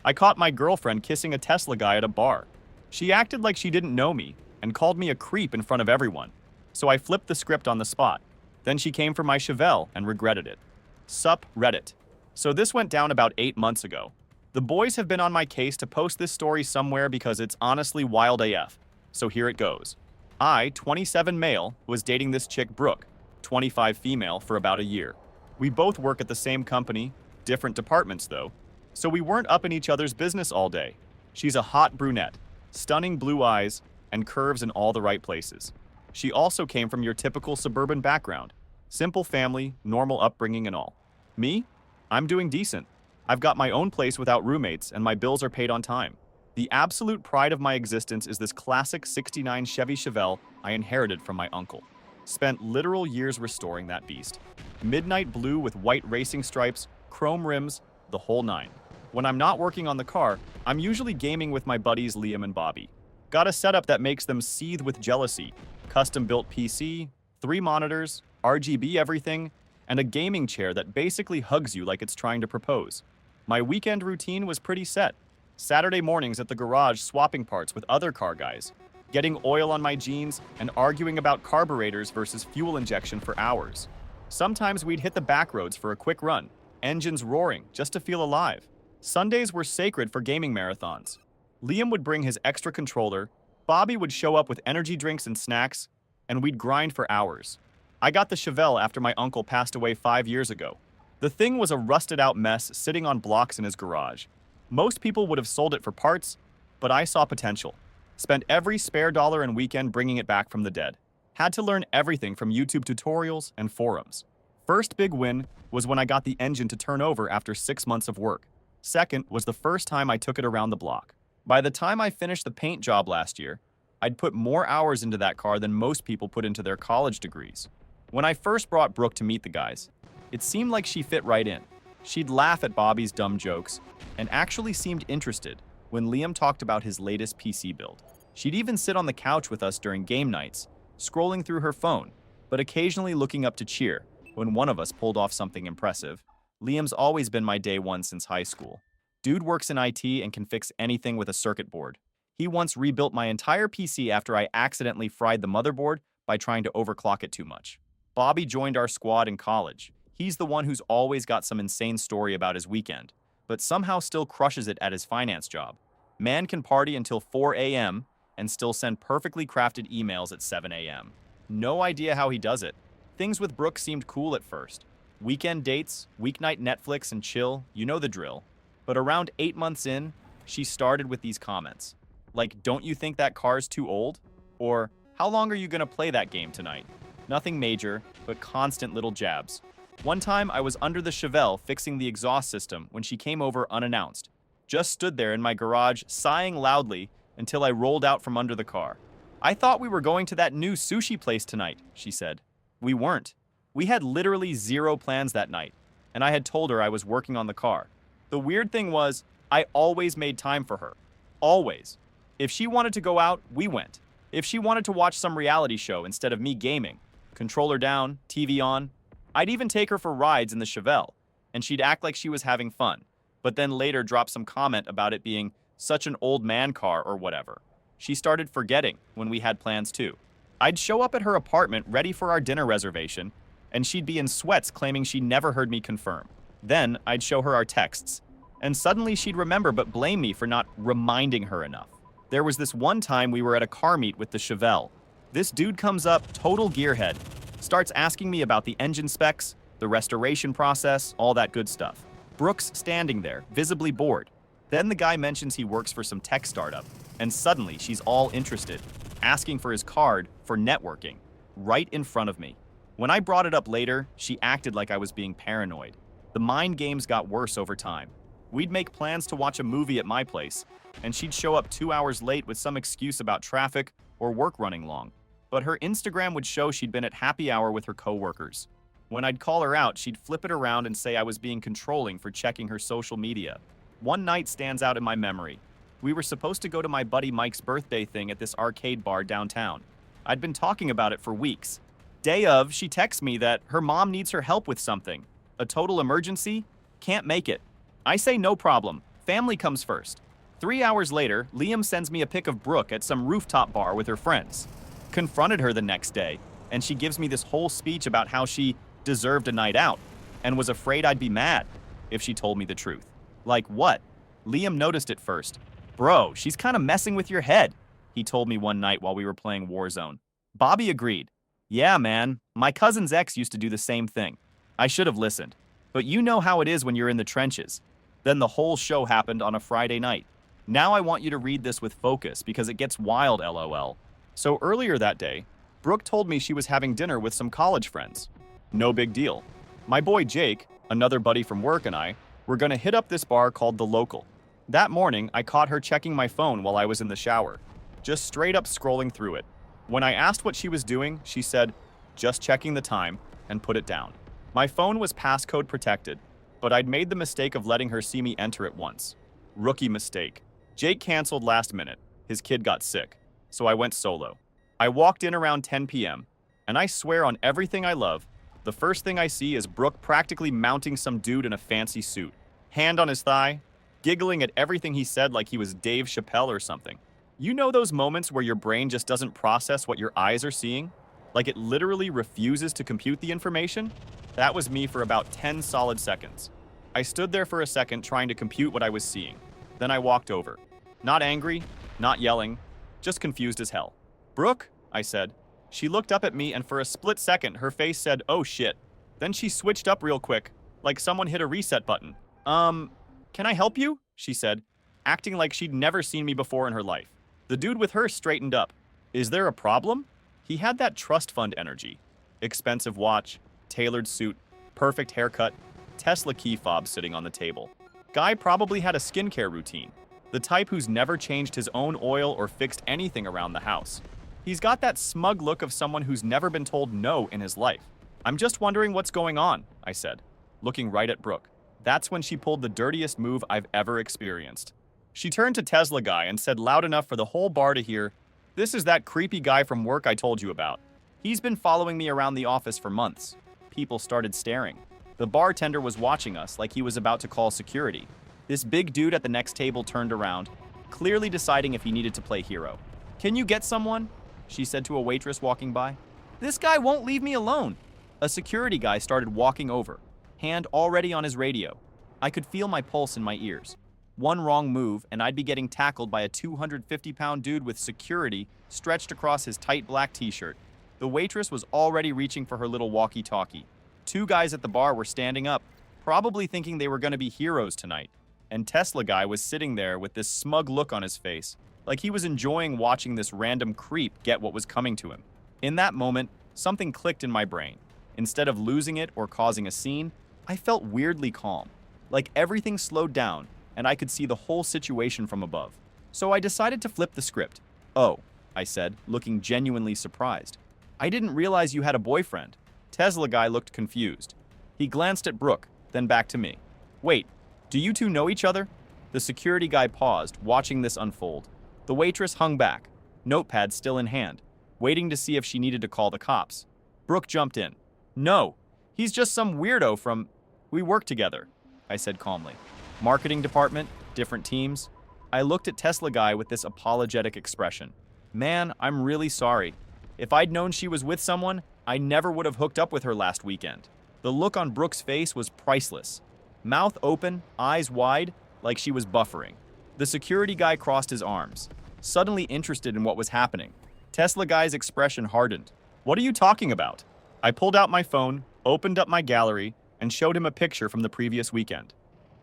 I caught my girlfriend kissing a Tesla guy at a bar. She acted like she didn't know me and called me a creep in front of everyone. So I flipped the script on the spot. Then she came for my Chevelle and regretted it. Sup, Reddit. So this went down about 8 months ago. The boys have been on my case to post this story somewhere because it's honestly wild AF. So here it goes. I, 27 male, was dating this chick Brooke, 25 female, for about a year. We both work at the same company, different departments though, so we weren't up in each other's business all day. She's a hot brunette, stunning blue eyes, and curves in all the right places. She also came from your typical suburban background. Simple family, normal upbringing and all. Me? I'm doing decent. I've got my own place without roommates and my bills are paid on time. The absolute pride of my existence is this classic '69 Chevy Chevelle I inherited from my uncle. Spent literal years restoring that beast. Midnight blue with white racing stripes, chrome rims, the whole nine. When I'm not working on the car, I'm usually gaming with my buddies Liam and Bobby. Got a setup that makes them seethe with jealousy. Custom-built PC, 3 monitors, RGB everything, and a gaming chair that basically hugs you like it's trying to propose. My weekend routine was pretty set. Saturday mornings at the garage swapping parts with other car guys, getting oil on my jeans, and arguing about carburetors versus fuel injection for hours. Sometimes we'd hit the back roads for a quick run, engines roaring just to feel alive. Sundays were sacred for gaming marathons. Liam would bring his extra controller, Bobby would show up with energy drinks and snacks, and we'd grind for hours. I got the Chevelle after my uncle passed away 5 years ago. The thing was a rusted-out mess sitting on blocks in his garage. Most people would have sold it for parts, but I saw potential. Spent every spare dollar and weekend bringing it back from the dead. Had to learn everything from YouTube tutorials and forums. First big win was when I got the engine to turn over after 6 months of work. Second was the first time I took it around the block. By the time I finished the paint job last year, I'd put more hours into that car than most people put into their college degrees. When I first brought Brooke to meet the guys, it seemed like she fit right in. She'd laugh at Bobby's dumb jokes, and actually seemed interested when Liam talked about his latest PC build. She'd even sit on the couch with us during game nights, scrolling through her phone, but occasionally looking up to cheer when one of us pulled off something impressive. Liam's always been my day one since high school. Dude works in IT and can fix anything with a circuit board. He once rebuilt my entire PC after I accidentally fried the motherboard by trying to overclock it too much. Bobby joined our squad in college. He's the one who's always got some insane story about his weekend, but somehow still crushes it at his finance job. Man can party until 4 a.m. and still send perfectly crafted emails at 7 a.m. No idea how he does it. Things with Brooke seemed cool at first. Weekend dates, weeknight Netflix and chill, you know the drill. But around 8 months in, she started with these comments. Like, don't you think that car's too old? Or, how long are you gonna play that game tonight? Nothing major, but constant little jabs. One time, I was under the Chevelle fixing the exhaust system when she came over unannounced. Just stood there in my garage, sighing loudly until I rolled out from under the car. I thought we were going to that new sushi place tonight, she said. We weren't. We had literally zero plans that night, and I had told her I was working on the car. The weird thing was, I always made time for her. Always. If she wanted to go out, we went. If she wanted to watch some reality show instead of me gaming, controller down, TV on, I'd even take her for rides in the Chevelle, and she'd act like she was having fun, but then later drop some comment about it being such an old man car or whatever. She started forgetting when we had plans too. I'd show up at her apartment ready for our dinner reservation, and she'd be in sweats claiming she never heard me confirm. Then I'd show her our texts, and suddenly she'd remember but blame me for not reminding her enough. There was this one time we were at a car meet with the Chevelle. This dude comes up, total gearhead, starts asking me about the engine specs, the restoration process, all that good stuff. Brooke's standing there, visibly bored. Then the guy mentions he works for some tech startup, and suddenly she's all interested, asking for his card for networking, right in front of me. When I brought it up later, she acted like I was being paranoid. The mind games got worse over time. We'd make plans to watch a movie at my place, and she'd show up 2 hours late with some excuse about traffic or work running long. But her Instagram would show she'd been at happy hour with her coworkers. When I'd call her out, she'd flip it around and say I was being controlling for checking her social media. One night stands out in my memory. We were supposed to go to my buddy Mike's birthday thing at this arcade bar downtown. I'd been talking about it for weeks. Day of, she texts me that her mom needs her help with something. A total emergency? Can't make it. I say no problem. Family comes first. 3 hours later, Liam sends me a pic of Brooke at some rooftop bar with her friends. Confronted her the next day, and she gives me this whole speech about how she deserved a night out and was afraid I'd be mad if she told me the truth. Like what? Liam noticed it first. Bro, she's kind of messing with your head, he told me one night while we were playing Warzone. Bobby agreed. Yeah, man, my cousin's ex used to do the same thing. I should have listened. But you know how it is when you're in the trenches. Then the whole show happened on a Friday night. Now I want you to read this with focus because it gets wild, lol. So earlier that day, Brooke told me she was having dinner with some college friends. No big deal. My boy Jake, another buddy from work, and I were gonna hit up this bar called The Local. That morning, I caught her checking my phone while I was in the shower, just straight up scrolling through it. When I asked what she was doing, she said, just checking the time, and put it down. My phone was passcode protected, but I'd made the mistake of letting her see me enter it once. Rookie mistake. Jake canceled last minute. His kid got sick, so I went solo. I walked in around 10 p.m., and I swear on everything I love, the first thing I see is Brooke practically mounting some dude in a fancy suit, hand on his thigh, giggling at everything he said like he was Dave Chappelle or something. You know those moments where your brain just doesn't process what your eyes are seeing? Like it literally refuses to compute the information? That was me for about 10 solid seconds. I stood there for a second trying to compute what I was seeing. Then I walked over. Not angry, not yelling, just confused as hell. Brooke, I said. She looked up at me and for a split second her face said, oh shit. Then she switched up real quick, like someone hit a reset button. Can I help you? She said, acting like she'd never seen me before in her life. The dude with her straightened up. Is there a problem? He had that trust fund energy. Expensive watch, tailored suit, perfect haircut, Tesla key fob sitting on the table. Guy probably had a skincare routine. The type who's never changed his own oil or fixed anything around the house. He's got that smug look of someone who's never been told no in his life. I'm just wondering what's going on, I said, looking right at Brooke. That's when she pulled the dirtiest move I've ever experienced. She turned to Tesla Guy and said loud enough for the whole bar to hear, this is that creepy guy from work I told you about. He's been following me around the office for months. People started staring. The bartender was watching us like he was about to call security. This big dude at the next table turned around, clearly deciding if he needed to play hero. Can you get someone? She said to a waitress walking by. This guy won't leave me alone. A security guy started walking over, hand already on his radio. I could feel my pulse in my ears. One wrong move and I'd be getting tackled by a 250-pound dude with security stretched across his tight black t-shirt. The waitress was already reaching for her little walkie-talkie. Two guys at the bar were standing up, probably thinking they were going to be heroes tonight. And Tesla Guy was sitting there with this smug look on his face, like he was enjoying watching this random creep get what was coming to him. In that moment, something clicked in my brain. Instead of losing it or causing a scene, I felt weirdly calm, like everything slowed down and I could see the whole situation from above. So I decided to flip the script. Oh, I said, looking genuinely surprised. I didn't realize you had a boyfriend. Tesla Guy looked confused. He glanced at Brooke, then back to me. Wait, do you two know each other? The security guy paused, watching this unfold. The waitress hung back, notepad still in hand, waiting to see if she needed to call the cops. Brooke jumped in. No, he's just some weirdo from... We work together, I said calmly. Marketing department, different teams. I looked at Tesla Guy with this apologetic expression. Man, I'm really sorry. If I'd known she was with someone, I never would have hooked up with her last weekend. The look on Brooke's face was priceless. Mouth open, eyes wide, like she was buffering. The security guy crossed his arms, suddenly interested in what was happening. Tesla Guy's expression hardened. What are you talking about? I pulled out my phone, opened up my gallery, and showed him a picture from the previous weekend.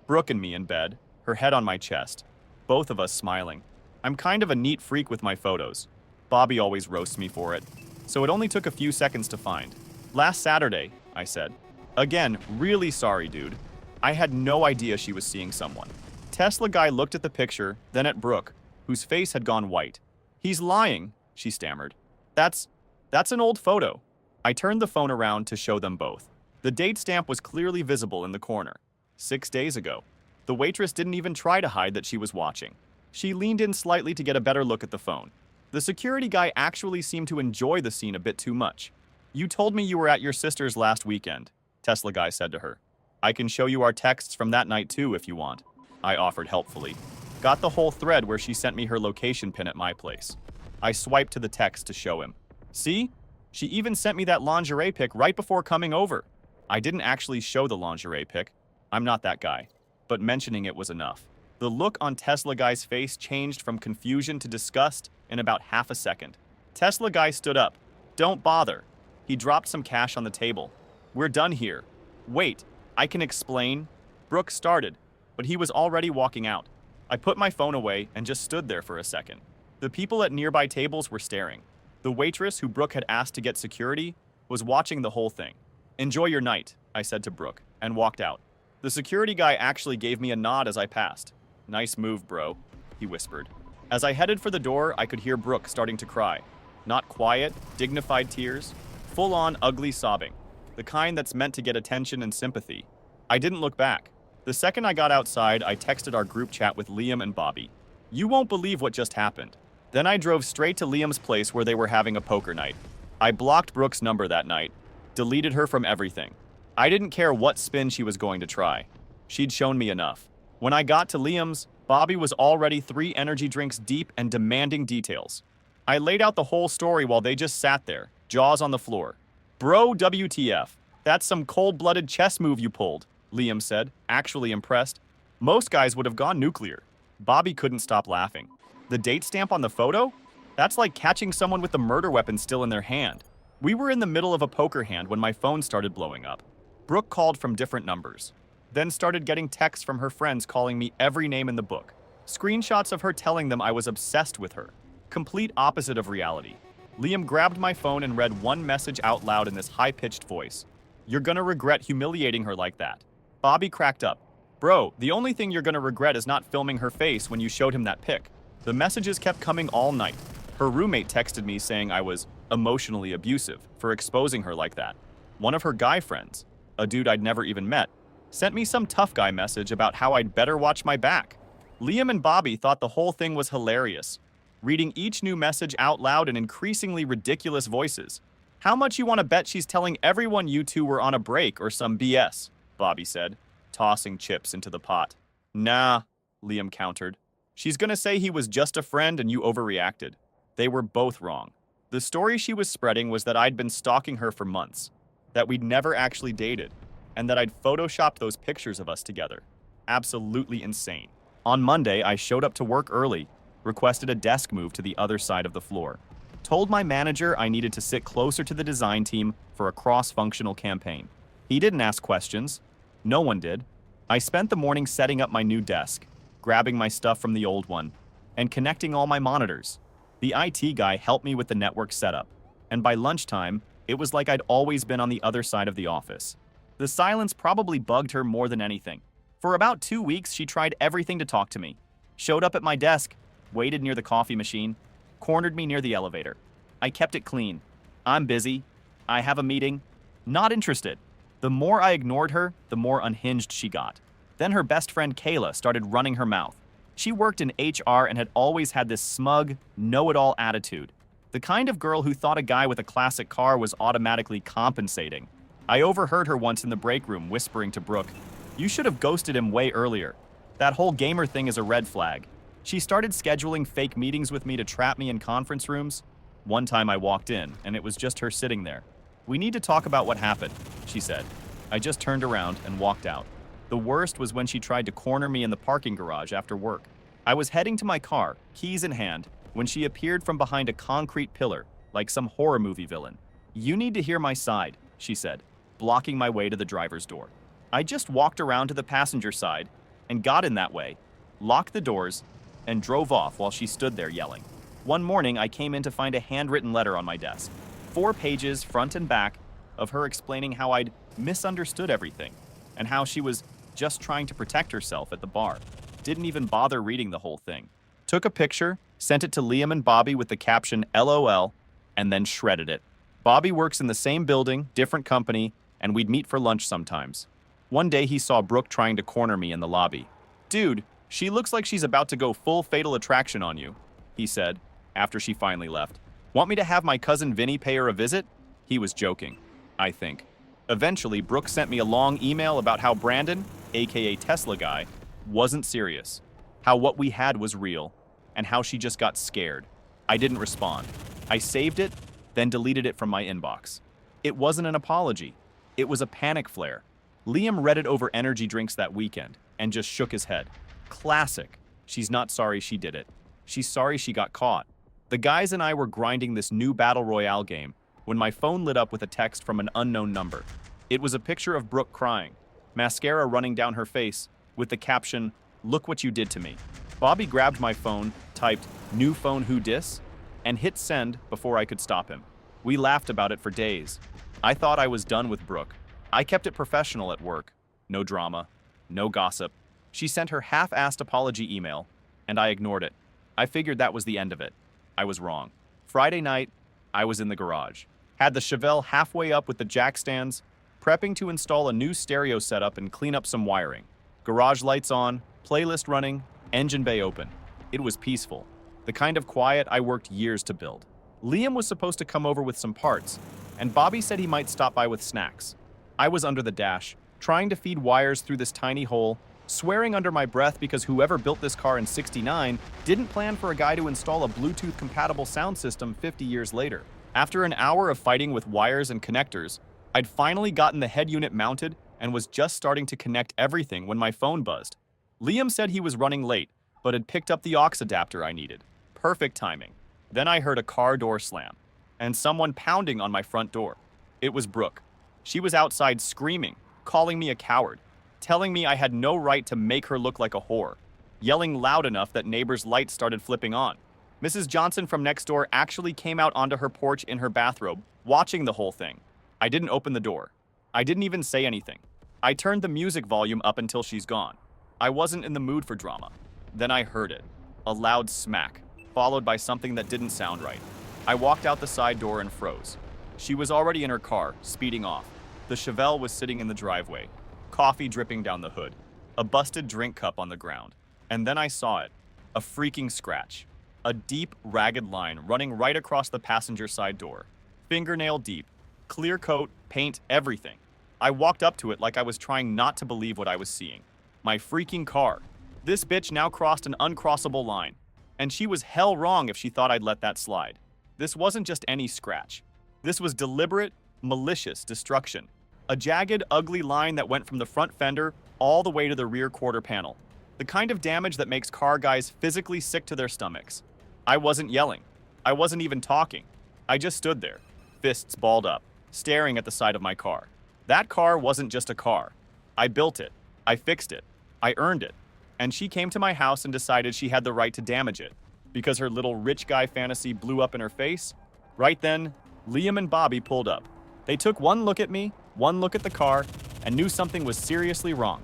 Brooke and me in bed, her head on my chest, both of us smiling. I'm kind of a neat freak with my photos. Bobby always roasts me for it, so it only took a few seconds to find. Last Saturday, I said. Again, really sorry, dude. I had no idea she was seeing someone. Tesla Guy looked at the picture, then at Brooke, whose face had gone white. He's lying, she stammered. That's an old photo. I turned the phone around to show them both. The date stamp was clearly visible in the corner. 6 days ago. The waitress didn't even try to hide that she was watching. She leaned in slightly to get a better look at the phone. The security guy actually seemed to enjoy the scene a bit too much. You told me you were at your sister's last weekend, Tesla Guy said to her. I can show you our texts from that night too if you want. I offered helpfully. Got the whole thread where she sent me her location pin at my place. I swiped to the text to show him. See? She even sent me that lingerie pic right before coming over. I didn't actually show the lingerie pic. I'm not that guy. But mentioning it was enough. The look on Tesla Guy's face changed from confusion to disgust in about half a second. Tesla Guy stood up. Don't bother. He dropped some cash on the table. We're done here. Wait, I can explain. Brooke started, but he was already walking out. I put my phone away and just stood there for a second. The people at nearby tables were staring. The waitress who Brooke had asked to get security was watching the whole thing. Enjoy your night, I said to Brooke, and walked out. The security guy actually gave me a nod as I passed. Nice move, bro, he whispered. As I headed for the door, I could hear Brooke starting to cry. Not quiet, dignified tears, full-on ugly sobbing. The kind that's meant to get attention and sympathy. I didn't look back. The second I got outside, I texted our group chat with Liam and Bobby. You won't believe what just happened. Then I drove straight to Liam's place where they were having a poker night. I blocked Brooke's number that night, deleted her from everything. I didn't care what spin she was going to try. She'd shown me enough. When I got to Liam's, Bobby was already 3 energy drinks deep and demanding details. I laid out the whole story while they just sat there, jaws on the floor. Bro, WTF. That's some cold-blooded chess move you pulled, Liam said, actually impressed. Most guys would have gone nuclear. Bobby couldn't stop laughing. The date stamp on the photo? That's like catching someone with the murder weapon still in their hand. We were in the middle of a poker hand when my phone started blowing up. Brooke called from different numbers, then started getting texts from her friends calling me every name in the book. Screenshots of her telling them I was obsessed with her. Complete opposite of reality. Liam grabbed my phone and read one message out loud in this high-pitched voice. You're gonna regret humiliating her like that. Bobby cracked up. Bro, the only thing you're gonna regret is not filming her face when you showed him that pic. The messages kept coming all night. Her roommate texted me saying I was emotionally abusive for exposing her like that. One of her guy friends, a dude I'd never even met, sent me some tough guy message about how I'd better watch my back. Liam and Bobby thought the whole thing was hilarious, reading each new message out loud in increasingly ridiculous voices. How much you want to bet she's telling everyone you two were on a break or some BS, Bobby said, tossing chips into the pot. Nah, Liam countered. She's gonna say he was just a friend and you overreacted. They were both wrong. The story she was spreading was that I'd been stalking her for months, that we'd never actually dated, and that I'd photoshopped those pictures of us together. Absolutely insane. On Monday, I showed up to work early, requested a desk move to the other side of the floor, told my manager I needed to sit closer to the design team for a cross-functional campaign. He didn't ask questions. No one did. I spent the morning setting up my new desk, grabbing my stuff from the old one, and connecting all my monitors. The IT guy helped me with the network setup, and by lunchtime, it was like I'd always been on the other side of the office. The silence probably bugged her more than anything. For about 2 weeks, she tried everything to talk to me. Showed up at my desk, waited near the coffee machine, cornered me near the elevator. I kept it clean. I'm busy. I have a meeting. Not interested. The more I ignored her, the more unhinged she got. Then her best friend Kayla started running her mouth. She worked in HR and had always had this smug, know-it-all attitude. The kind of girl who thought a guy with a classic car was automatically compensating. I overheard her once in the break room whispering to Brooke, "You should have ghosted him way earlier. That whole gamer thing is a red flag." She started scheduling fake meetings with me to trap me in conference rooms. One time I walked in, and it was just her sitting there. "We need to talk about what happened," she said. I just turned around and walked out. The worst was when she tried to corner me in the parking garage after work. I was heading to my car, keys in hand, when she appeared from behind a concrete pillar, like some horror movie villain. "You need to hear my side," she said, blocking my way to the driver's door. I just walked around to the passenger side and got in that way, locked the doors, and drove off while she stood there yelling. One morning, I came in to find a handwritten letter on my desk. 4 pages, front and back, of her explaining how I'd misunderstood everything and how she was just trying to protect herself at the bar. Didn't even bother reading the whole thing. Took a picture, sent it to Liam and Bobby with the caption LOL, and then shredded it. Bobby works in the same building, different company, and we'd meet for lunch sometimes. One day he saw Brooke trying to corner me in the lobby. "Dude, she looks like she's about to go full Fatal Attraction on you," he said, after she finally left. "Want me to have my cousin Vinny pay her a visit?" He was joking, I think. Eventually, Brooke sent me a long email about how Brandon, aka Tesla Guy, wasn't serious, how what we had was real, and how she just got scared. I didn't respond. I saved it, then deleted it from my inbox. It wasn't an apology. It was a panic flare. Liam read it over energy drinks that weekend and just shook his head. Classic. She's not sorry she did it. She's sorry she got caught. The guys and I were grinding this new Battle Royale game when my phone lit up with a text from an unknown number. It was a picture of Brooke crying, mascara running down her face, with the caption, "Look what you did to me." Bobby grabbed my phone, typed, "New phone who dis?" and hit send before I could stop him. We laughed about it for days. I thought I was done with Brooke. I kept it professional at work. No drama, no gossip. She sent her half-assed apology email, and I ignored it. I figured that was the end of it. I was wrong. Friday night, I was in the garage. Had the Chevelle halfway up with the jack stands, prepping to install a new stereo setup and clean up some wiring. Garage lights on, playlist running, engine bay open. It was peaceful. The kind of quiet I worked years to build. Liam was supposed to come over with some parts, and Bobby said he might stop by with snacks. I was under the dash, trying to feed wires through this tiny hole, swearing under my breath because whoever built this car in '69 didn't plan for a guy to install a Bluetooth-compatible sound system 50 years later. After an hour of fighting with wires and connectors, I'd finally gotten the head unit mounted and was just starting to connect everything when my phone buzzed. Liam said he was running late, but had picked up the aux adapter I needed. Perfect timing. Then I heard a car door slam, and someone pounding on my front door. It was Brooke. She was outside screaming, calling me a coward, telling me I had no right to make her look like a whore, yelling loud enough that neighbors' lights started flipping on. Mrs. Johnson from next door actually came out onto her porch in her bathrobe, watching the whole thing. I didn't open the door. I didn't even say anything. I turned the music volume up until she's gone. I wasn't in the mood for drama. Then I heard it. A loud smack, followed by something that didn't sound right. I walked out the side door and froze. She was already in her car, speeding off. The Chevelle was sitting in the driveway, coffee dripping down the hood, a busted drink cup on the ground. And then I saw it. A freaking scratch. A deep, ragged line running right across the passenger side door. Fingernail deep. Clear coat, paint, everything. I walked up to it like I was trying not to believe what I was seeing. My freaking car. This bitch now crossed an uncrossable line. And she was hell wrong if she thought I'd let that slide. This wasn't just any scratch. This was deliberate, malicious destruction. A jagged, ugly line that went from the front fender all the way to the rear quarter panel. The kind of damage that makes car guys physically sick to their stomachs. I wasn't yelling. I wasn't even talking. I just stood there, fists balled up, staring at the side of my car. That car wasn't just a car. I built it. I fixed it. I earned it. And she came to my house and decided she had the right to damage it. Because her little rich guy fantasy blew up in her face. Right then, Liam and Bobby pulled up. They took one look at me, one look at the car, and knew something was seriously wrong.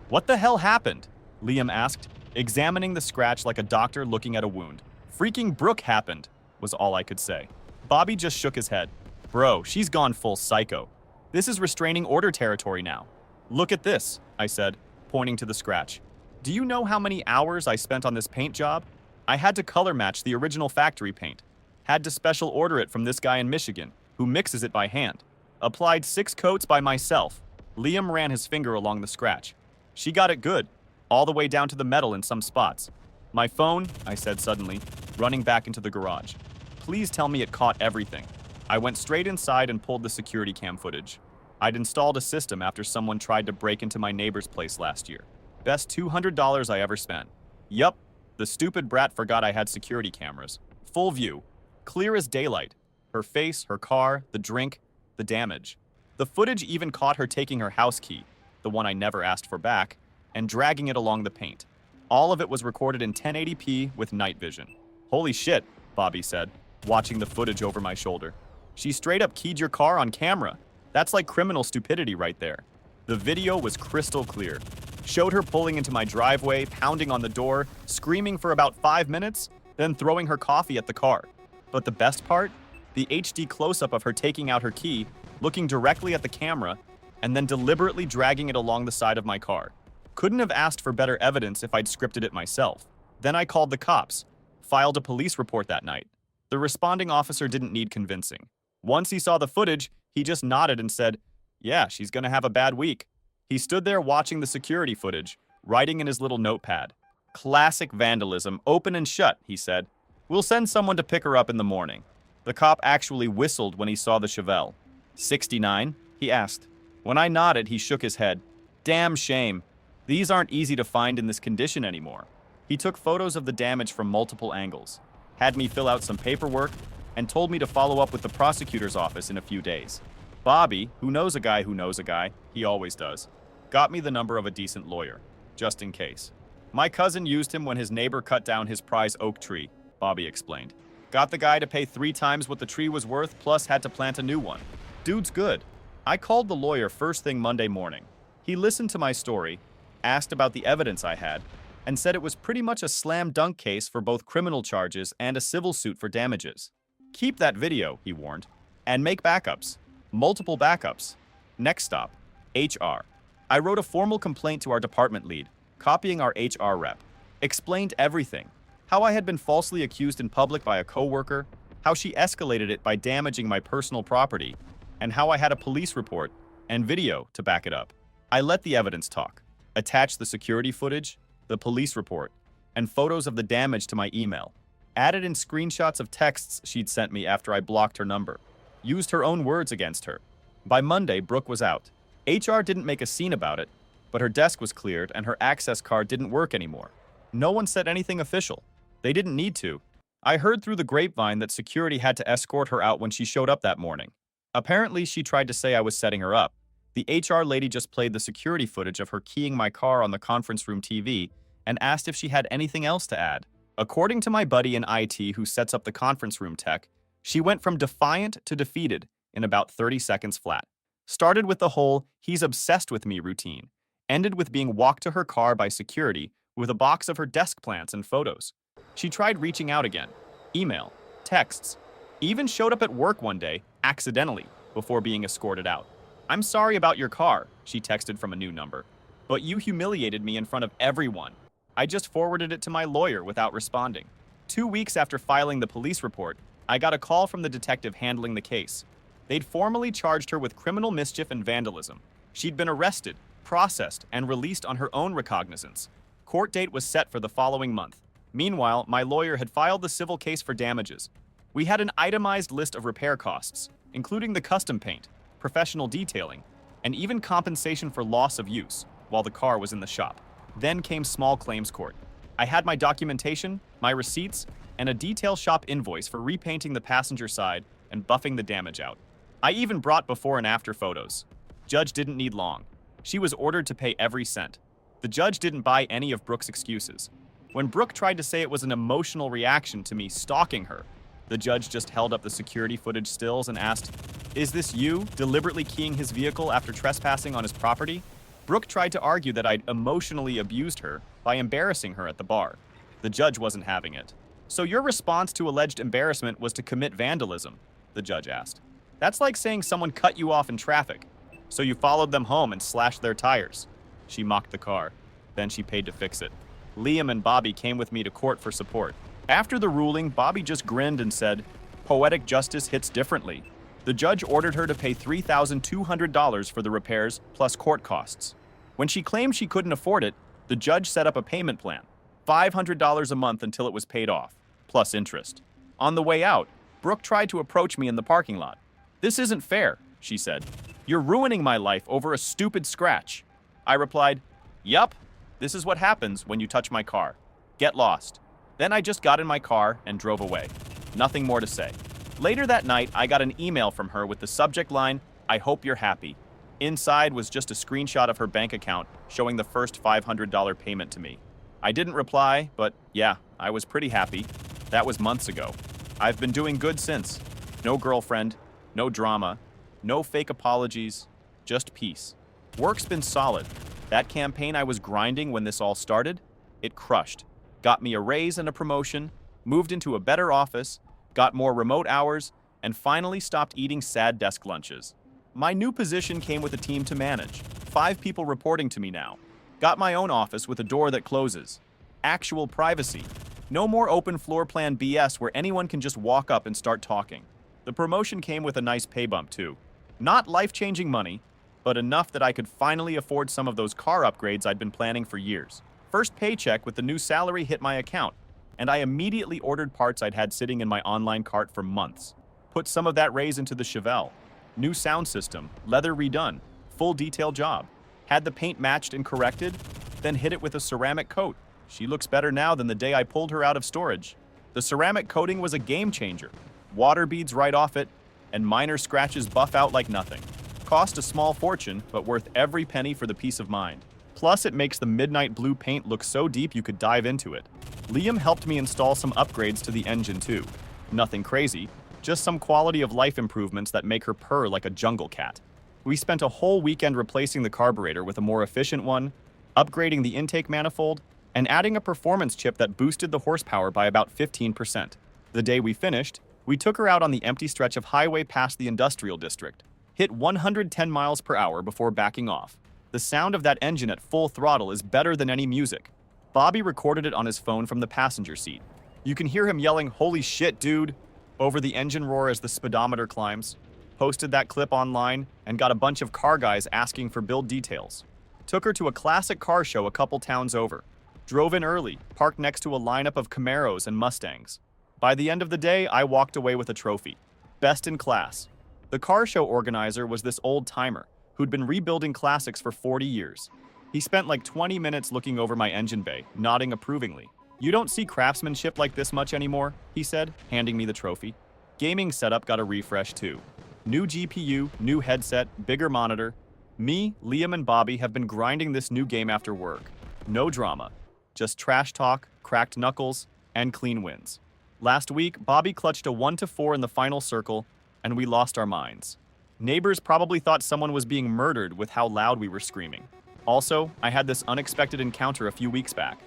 "What the hell happened?" Liam asked, examining the scratch like a doctor looking at a wound. "Freaking Brooke happened," was all I could say. Bobby just shook his head. "Bro, she's gone full psycho. This is restraining order territory now." "Look at this," I said, pointing to the scratch. "Do you know how many hours I spent on this paint job? I had to color match the original factory paint. Had to special order it from this guy in Michigan, who mixes it by hand. Applied 6 coats by myself." Liam ran his finger along the scratch. "She got it good, all the way down to the metal in some spots." "My phone," I said suddenly, running back into the garage. "Please tell me it caught everything." I went straight inside and pulled the security cam footage. I'd installed a system after someone tried to break into my neighbor's place last year. Best $200 I ever spent. Yup, the stupid brat forgot I had security cameras. Full view. Clear as daylight. Her face, her car, the drink, the damage. The footage even caught her taking her house key, the one I never asked for back, and dragging it along the paint. All of it was recorded in 1080p with night vision. "Holy shit," Bobby said, watching the footage over my shoulder. "She straight up keyed your car on camera. That's like criminal stupidity right there." The video was crystal clear. Showed her pulling into my driveway, pounding on the door, screaming for about 5 minutes, then throwing her coffee at the car. But the best part? The HD close-up of her taking out her key, looking directly at the camera, and then deliberately dragging it along the side of my car. Couldn't have asked for better evidence if I'd scripted it myself. Then I called the cops, filed a police report that night. The responding officer didn't need convincing. Once he saw the footage, he just nodded and said, "Yeah, she's gonna have a bad week." He stood there watching the security footage, writing in his little notepad. Classic vandalism, open and shut, he said. We'll send someone to pick her up in the morning. The cop actually whistled when he saw the Chevelle. 69? He asked. When I nodded, he shook his head. Damn shame. These aren't easy to find in this condition anymore. He took photos of the damage from multiple angles, had me fill out some paperwork, and told me to follow up with the prosecutor's office in a few days. Bobby, who knows a guy who knows a guy, he always does, got me the number of a decent lawyer, just in case. My cousin used him when his neighbor cut down his prize oak tree, Bobby explained. Got the guy to pay 3 times what the tree was worth, plus had to plant a new one. Dude's good. I called the lawyer first thing Monday morning. He listened to my story, asked about the evidence I had, and said it was pretty much a slam dunk case for both criminal charges and a civil suit for damages. Keep that video, he warned, and make backups. Multiple backups. Next stop, HR. I wrote a formal complaint to our department lead, copying our HR rep. Explained everything. How I had been falsely accused in public by a coworker, how she escalated it by damaging my personal property, and how I had a police report and video to back it up. I let the evidence talk. Attached the security footage, the police report, and photos of the damage to my email. Added in screenshots of texts she'd sent me after I blocked her number. Used her own words against her. By Monday, Brooke was out. HR didn't make a scene about it, but her desk was cleared and her access card didn't work anymore. No one said anything official. They didn't need to. I heard through the grapevine that security had to escort her out when she showed up that morning. Apparently, she tried to say I was setting her up. The HR lady just played the security footage of her keying my car on the conference room TV and asked if she had anything else to add. According to my buddy in IT who sets up the conference room tech, she went from defiant to defeated in about 30 seconds flat. Started with the whole "he's obsessed with me" routine, ended with being walked to her car by security with a box of her desk plants and photos. She tried reaching out again, email, texts, even showed up at work one day, accidentally, before being escorted out. I'm sorry about your car, she texted from a new number, but you humiliated me in front of everyone. I just forwarded it to my lawyer without responding. 2 weeks after filing the police report, I got a call from the detective handling the case. They'd formally charged her with criminal mischief and vandalism. She'd been arrested, processed, and released on her own recognizance. Court date was set for the following month. Meanwhile, my lawyer had filed the civil case for damages. We had an itemized list of repair costs, including the custom paint, professional detailing, and even compensation for loss of use while the car was in the shop. Then came small claims court. I had my documentation, my receipts, and a detail shop invoice for repainting the passenger side and buffing the damage out. I even brought before and after photos. Judge didn't need long. She was ordered to pay every cent. The judge didn't buy any of Brooke's excuses. When Brooke tried to say it was an emotional reaction to me stalking her, the judge just held up the security footage stills and asked, "Is this you deliberately keying his vehicle after trespassing on his property?" Brooke tried to argue that I'd emotionally abused her by embarrassing her at the bar. The judge wasn't having it. "So your response to alleged embarrassment was to commit vandalism?" the judge asked. "That's like saying someone cut you off in traffic, so you followed them home and slashed their tires." She mocked the car. Then she paid to fix it. Liam and Bobby came with me to court for support. After the ruling, Bobby just grinned and said, "Poetic justice hits differently." The judge ordered her to pay $3,200 for the repairs plus court costs. When she claimed she couldn't afford it, the judge set up a payment plan, $500 a month until it was paid off, plus interest. On the way out, Brooke tried to approach me in the parking lot. "This isn't fair," she said. "You're ruining my life over a stupid scratch." I replied, "Yup, this is what happens when you touch my car. Get lost." Then I just got in my car and drove away. Nothing more to say. Later that night, I got an email from her with the subject line, "I hope you're happy." Inside was just a screenshot of her bank account showing the first $500 payment to me. I didn't reply, but yeah, I was pretty happy. That was months ago. I've been doing good since. No girlfriend, no drama, no fake apologies, just peace. Work's been solid. That campaign I was grinding when this all started, it crushed. Got me a raise and a promotion, moved into a better office, got more remote hours, and finally stopped eating sad desk lunches. My new position came with a team to manage. 5 people reporting to me now. Got my own office with a door that closes. Actual privacy. No more open floor plan BS where anyone can just walk up and start talking. The promotion came with a nice pay bump too. Not life-changing money, but enough that I could finally afford some of those car upgrades I'd been planning for years. First paycheck with the new salary hit my account, and I immediately ordered parts I'd had sitting in my online cart for months. Put some of that raise into the Chevelle. New sound system, leather redone, full detail job. Had the paint matched and corrected, then hit it with a ceramic coat. She looks better now than the day I pulled her out of storage. The ceramic coating was a game changer. Water beads right off it, and minor scratches buff out like nothing. Cost a small fortune, but worth every penny for the peace of mind. Plus, it makes the midnight blue paint look so deep you could dive into it. Liam helped me install some upgrades to the engine too. Nothing crazy, just some quality of life improvements that make her purr like a jungle cat. We spent a whole weekend replacing the carburetor with a more efficient one, upgrading the intake manifold, and adding a performance chip that boosted the horsepower by about 15%. The day we finished, we took her out on the empty stretch of highway past the industrial district, hit 110 miles per hour before backing off. The sound of that engine at full throttle is better than any music. Bobby recorded it on his phone from the passenger seat. You can hear him yelling, "Holy shit, dude," over the engine roar as the speedometer climbs. Posted that clip online and got a bunch of car guys asking for build details. Took her to a classic car show a couple towns over. Drove in early, parked next to a lineup of Camaros and Mustangs. By the end of the day, I walked away with a trophy. Best in class. The car show organizer was this old timer who'd been rebuilding classics for 40 years. He spent like 20 minutes looking over my engine bay, nodding approvingly. "You don't see craftsmanship like this much anymore," he said, handing me the trophy. Gaming setup got a refresh too. New GPU, new headset, bigger monitor. Me, Liam, and Bobby have been grinding this new game after work. No drama. Just trash talk, cracked knuckles, and clean wins. Last week, Bobby clutched a 1-4 in the final circle, and we lost our minds. Neighbors probably thought someone was being murdered with how loud we were screaming. Also, I had this unexpected encounter a few weeks back.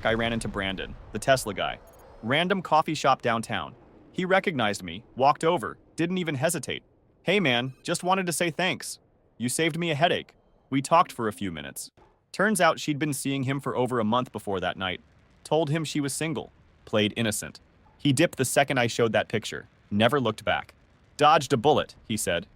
I ran into Brandon, the Tesla guy. Random coffee shop downtown. He recognized me, walked over, didn't even hesitate. "Hey man, just wanted to say thanks. You saved me a headache." We talked for a few minutes. Turns out she'd been seeing him for over a month before that night. Told him she was single. Played innocent. He dipped the second I showed that picture. Never looked back. "Dodged a bullet," he said.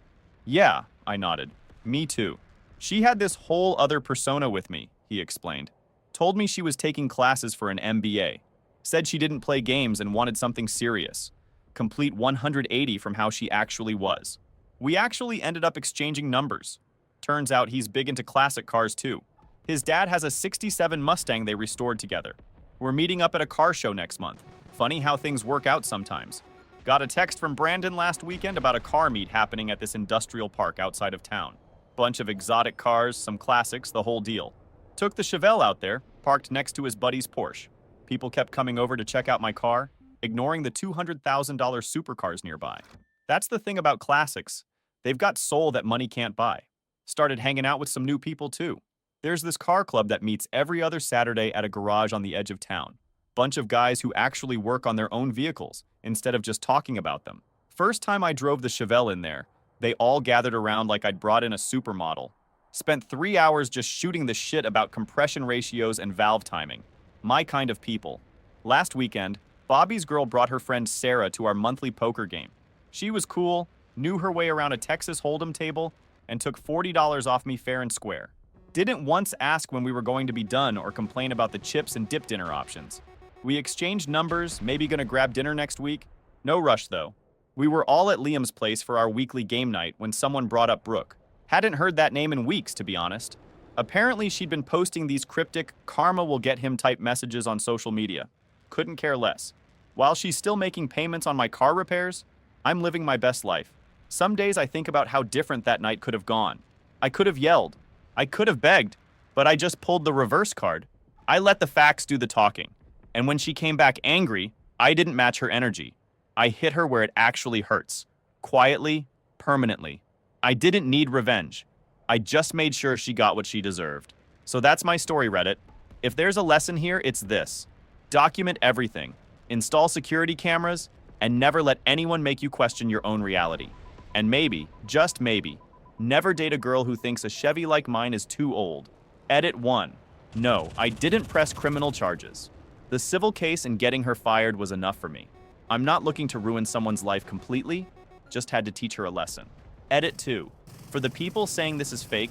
"Yeah," I nodded. "Me too. She had this whole other persona with me," he explained. Told me she was taking classes for an MBA. Said she didn't play games and wanted something serious. Complete 180 from how she actually was. We actually ended up exchanging numbers. Turns out he's big into classic cars too. His dad has a '67 Mustang they restored together. We're meeting up at a car show next month. Funny how things work out sometimes. Got a text from Brandon last weekend about a car meet happening at this industrial park outside of town. Bunch of exotic cars, some classics, the whole deal. Took the Chevelle out there, parked next to his buddy's Porsche. People kept coming over to check out my car, ignoring the $200,000 supercars nearby. That's the thing about classics. They've got soul that money can't buy. Started hanging out with some new people too. There's this car club that meets every other Saturday at a garage on the edge of town. Bunch of guys who actually work on their own vehicles, instead of just talking about them. First time I drove the Chevelle in there, they all gathered around like I'd brought in a supermodel. Spent 3 hours just shooting the shit about compression ratios and valve timing. My kind of people. Last weekend, Bobby's girl brought her friend Sarah to our monthly poker game. She was cool, knew her way around a Texas Hold'em table, and took $40 off me fair and square. Didn't once ask when we were going to be done or complain about the chips and dip dinner options. We exchanged numbers, maybe gonna grab dinner next week. No rush though. We were all at Liam's place for our weekly game night when someone brought up Brooke. Hadn't heard that name in weeks, to be honest. Apparently she'd been posting these cryptic karma will get him type messages on social media. Couldn't care less. While she's still making payments on my car repairs, I'm living my best life. Some days I think about how different that night could have gone. I could have yelled. I could have begged, but I just pulled the reverse card. I let the facts do the talking. And when she came back angry, I didn't match her energy. I hit her where it actually hurts. Quietly, permanently. I didn't need revenge. I just made sure she got what she deserved. So that's my story, Reddit. If there's a lesson here, it's this. Document everything. Install security cameras, and never let anyone make you question your own reality. And maybe, just maybe, never date a girl who thinks a Chevy like mine is too old. Edit 1. No, I didn't press criminal charges. The civil case and getting her fired was enough for me. I'm not looking to ruin someone's life completely, just had to teach her a lesson. Edit 2. For the people saying this is fake,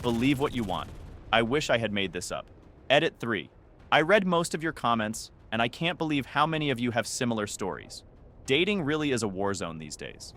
believe what you want. I wish I had made this up. Edit 3. I read most of your comments, and I can't believe how many of you have similar stories. Dating really is a war zone these days.